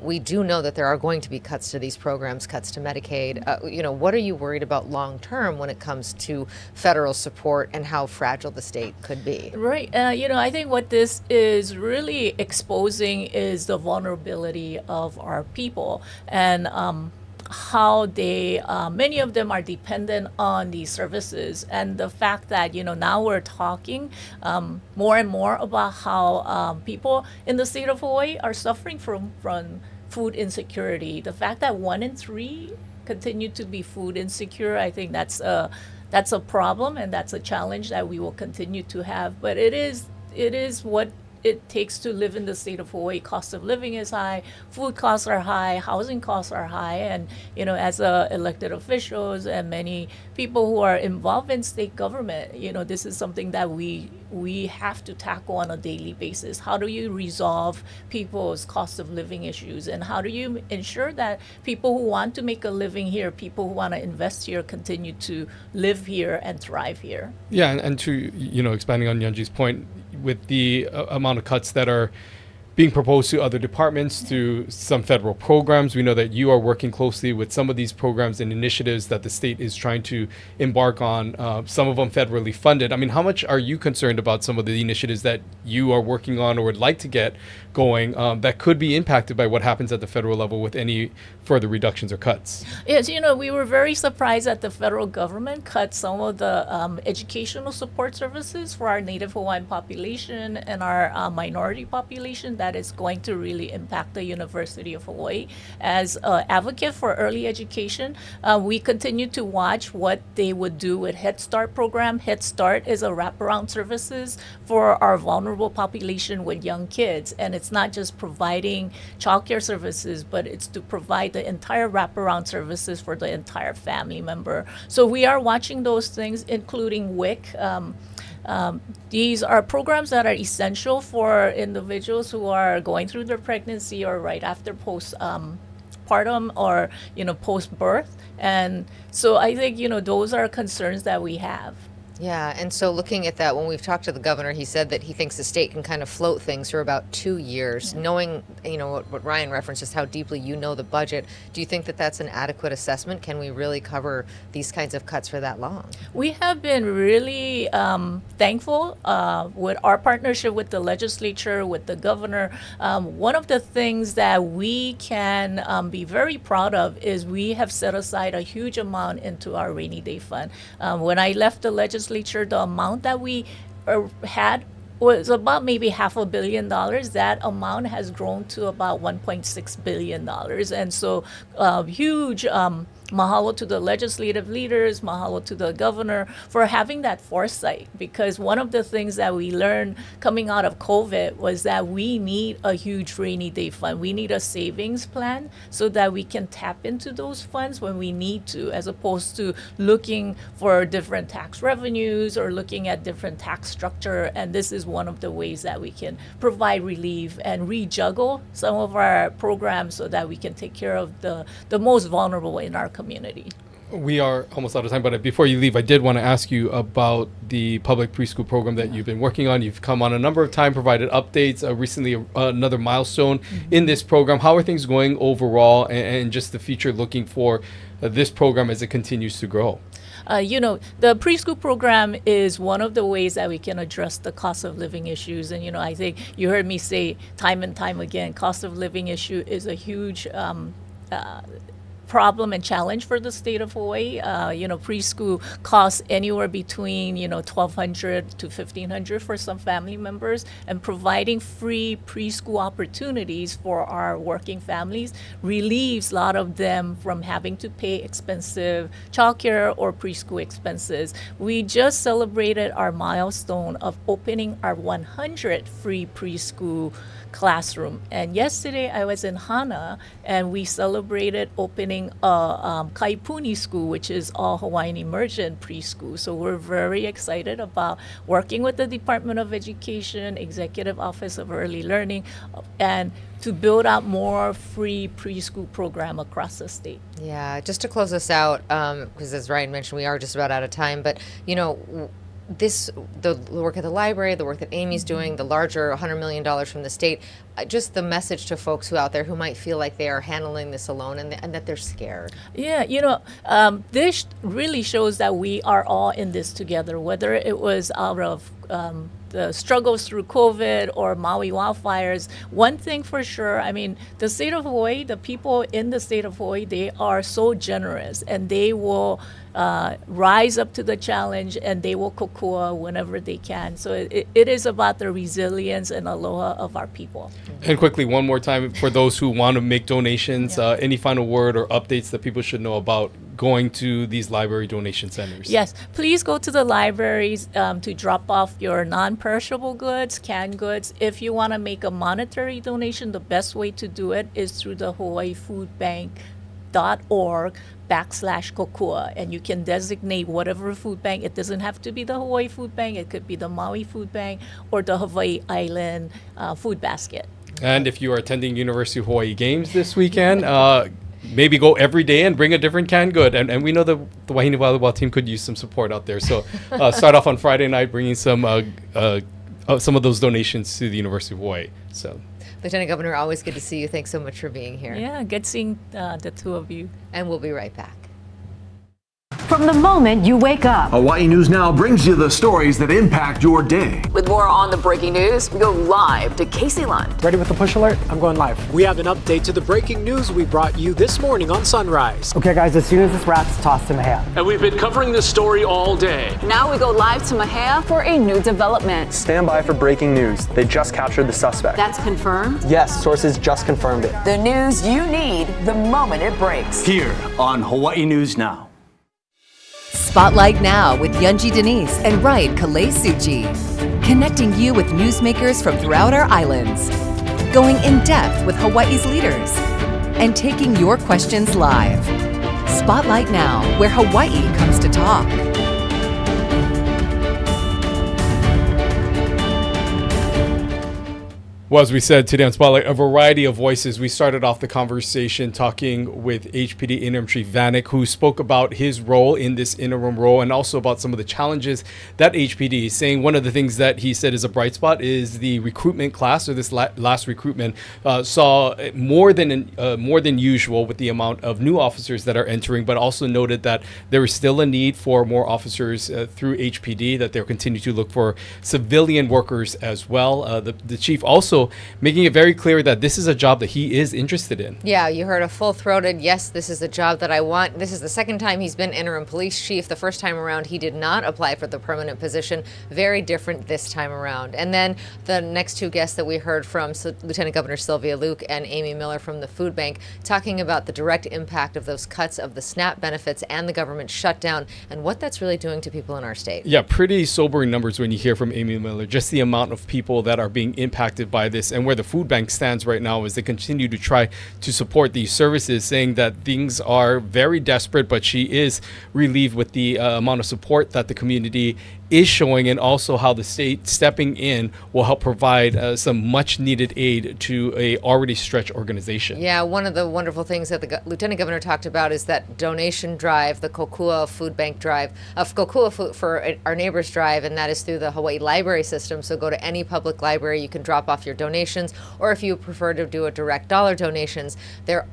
we do know that there are going to be cuts to these programs, cuts to Medicaid. What are you worried about long term when it comes to federal support and how fragile the state could be? Right. I think what this is really exposing is the vulnerability of our people and how they, many of them are dependent on these services. And the fact that, now we're talking more and more about how people in the state of Hawaii are suffering from food insecurity. The fact that 1 in 3 continue to be food insecure. I think that's a problem, and that's a challenge that we will continue to have. But it is what it takes to live in the state of Hawaii. Cost of living is high, food costs are high, housing costs are high, and as elected officials and many people who are involved in state government, this is something that we have to tackle on a daily basis. How do you resolve people's cost of living issues, and how do you ensure that people who want to make a living here, people who want to invest here, continue to live here and thrive here? Yeah, and to expanding on Yunji's point, with the amount of cuts that are being proposed to other departments through some federal programs. We know that you are working closely with some of these programs and initiatives that the state is trying to embark on, some of them federally funded. I mean, how much are you concerned about some of the initiatives that you are working on or would like to get going that could be impacted by what happens at the federal level with any further reductions or cuts? Yes, we were very surprised that the federal government cut some of the educational support services for our Native Hawaiian population and our minority population. That is going to really impact the University of Hawaii. As an advocate for early education, we continue to watch what they would do with Head Start program. Head Start is a wraparound services for our vulnerable population with young kids. And it's not just providing childcare services, but it's to provide the entire wraparound services for the entire family member. So we are watching those things, including WIC. These are programs that are essential for individuals who are going through their pregnancy or right after postpartum or post-birth. And so I think those are concerns that we have. Yeah, and so looking at that, when we've talked to the governor, he said that he thinks the state can kind of float things for about 2 years. Yeah. Knowing, what Ryan referenced is how deeply the budget. Do you think that that's an adequate assessment? Can we really cover these kinds of cuts for that long? We have been really thankful with our partnership with the legislature, with the governor. One of the things that we can be very proud of is we have set aside a huge amount into our rainy day fund. When I left the legislature, the amount that we had was about maybe $500 million. That amount has grown to about $1.6 billion. And so huge mahalo to the legislative leaders, mahalo to the governor for having that foresight, because one of the things that we learned coming out of COVID was that we need a huge rainy day fund. We need a savings plan so that we can tap into those funds when we need to, as opposed to looking for different tax revenues or looking at different tax structure. And this is one of the ways that we can provide relief and rejuggle some of our programs so that we can take care of the most vulnerable in our community. We are almost out of time, but before you leave, I did want to ask you about the public preschool program that you've been working on. You've come on a number of times, provided updates, recently another milestone in this program. How are things going overall, and just the future looking for this program as it continues to grow? The preschool program is one of the ways that we can address the cost of living issues. And, I think you heard me say time and time again, cost of living issue is a huge problem and challenge for the state of Hawaii. Preschool costs anywhere between $1,200 to $1,500 for some family members, and providing free preschool opportunities for our working families relieves a lot of them from having to pay expensive childcare or preschool expenses. We just celebrated our milestone of opening our 100th free preschool classroom. And yesterday I was in Hana and we celebrated opening a Kaipuni school, which is all Hawaiian immersion preschool. So we're very excited about working with the Department of Education, Executive Office of Early Learning, and to build out more free preschool program across the state. Yeah, just to close us out, because as Ryan mentioned, we are just about out of time, but the work at the library, the work that Amy's doing, the larger $100 million from the state, just the message to folks out there who might feel like they are handling this alone and that they're scared. Yeah, this really shows that we are all in this together, whether it was out of the struggles through COVID or Maui wildfires, one thing for sure, I mean, the state of Hawaii, the people in the state of Hawaii, they are so generous, and they will rise up to the challenge, and they will kokua whenever they can. So it is about the resilience and aloha of our people. And quickly, one more time, for those who want to make donations, any final word or updates that people should know about going to these library donation centers? Yes, please go to the libraries to drop off your non-perishable goods, canned goods. If you want to make a monetary donation, the best way to do it is through the Hawaii Foodbank.org/kokua, and you can designate whatever food bank. It doesn't have to be the Hawaii Food Bank. It could be the Maui Food Bank or the Hawaii Island Food Basket. And if you are attending University of Hawaii games this weekend, maybe go every day and bring a different canned good. And we know the Wahine volleyball team could use some support out there. So start off on Friday night bringing some of those donations to the University of Hawaii. So, Lieutenant Governor, always good to see you. Thanks so much for being here. Yeah, good seeing the two of you. And we'll be right back. From the moment you wake up. Hawaii News Now brings you the stories that impact your day. With more on the breaking news, we go live to Casey Lund. Ready with the push alert? I'm going live. We have an update to the breaking news we brought you this morning on Sunrise. Okay, guys, as soon as this wraps, toss to Mahia. And we've been covering this story all day. Now we go live to Mahia for a new development. Stand by for breaking news. They just captured the suspect. That's confirmed? Yes, sources just confirmed it. The news you need the moment it breaks. Here on Hawaii News Now. Spotlight Now with Yunji Denise and Rade Suchi. Connecting you with newsmakers from throughout our islands. Going in depth with Hawaii's leaders. And taking your questions live. Spotlight Now, where Hawaii comes to talk. Well, as we said today on Spotlight, a variety of voices. We started off the conversation talking with HPD Interim Chief Vanic, who spoke about his role in this interim role and also about some of the challenges that HPD is saying. One of the things that he said is a bright spot is the recruitment class, or this last recruitment saw more than usual with the amount of new officers that are entering, but also noted that there is still a need for more officers through HPD, that they'll continue to look for civilian workers as well. The chief also making it very clear that this is a job that he is interested in. Yeah, you heard a full-throated, yes, this is the job that I want. This is the second time he's been interim police chief. The first time around, he did not apply for the permanent position. Very different this time around. And then the next two guests that we heard from, Lieutenant Governor Sylvia Luke and Amy Miller from the Food Bank, talking about the direct impact of those cuts of the SNAP benefits and the government shutdown and what that's really doing to people in our state. Yeah, pretty sobering numbers when you hear from Amy Miller, just the amount of people that are being impacted by this, and where the food bank stands right now as they continue to try to support these services, saying that things are very desperate, but she is relieved with the amount of support that the community is showing, and also how the state stepping in will help provide some much needed aid to a already stretched organization. Yeah, one of the wonderful things that the Lieutenant Governor talked about is that donation drive, the Kokua Food Bank drive, Kokua Food for Our Neighbors drive, and that is through the Hawaii Library System. So go to any public library, you can drop off your donations, or if you prefer to do a direct dollar donations, they're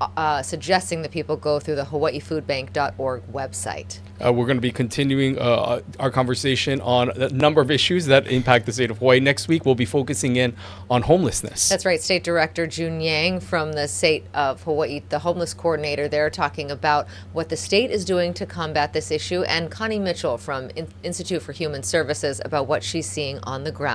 suggesting that people go through the hawaiifoodbank.org website. We're going to be continuing our conversation on a number of issues that impact the state of Hawaii. Next week, we'll be focusing in on homelessness. That's right. State Director June Yang from the state of Hawaii, the homeless coordinator, they're talking about what the state is doing to combat this issue, and Connie Mitchell from Institute for Human Services about what she's seeing on the ground.